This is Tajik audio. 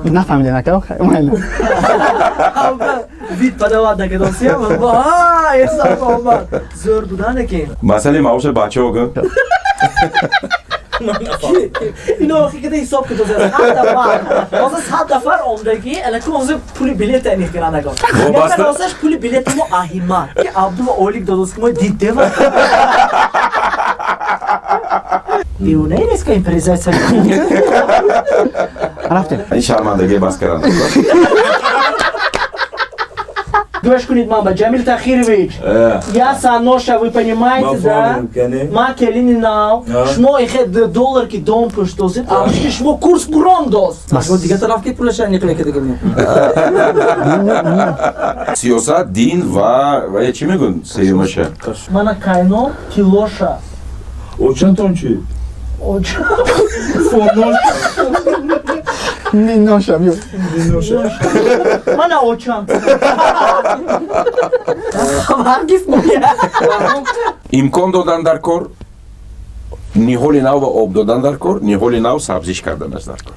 نفهمیدین نکه خیلی وید подавать на кедосия حساب آمد زور بودن که مسئله معاش بچه ها کن اینو آخی که حساب کده زیر 100 نفر واسه 100 نفر عمدگی الکی واسه پولی بلیت اینی کنن نگاه مثلا واسهش پولی بلیت ما اهیمت که عبدو و اولیک دادوست که ما دیده و دیونه نیست که این پریزای سر رفتیم این شرمندگی بس کردن Гуаш кунид мама, Джамиль Тахирович, я Саноша, вы понимаете, да? Ма келини нау, шмо ихе доллар ки дом пуштосит, а шмо курс бурон дос. Вот дига тараф ки пулаша не клеке дегем. سیاست دین و چی میگن سیمشه Мана кайно килоша. Очантон чи? Очан. Фонош. نینوشم یو Мана очан. Хаваргис моя. имкон додан дар кор ниҳоли нав ва об додан дар кор ниҳоли нав сабзиш кардан аст дар кор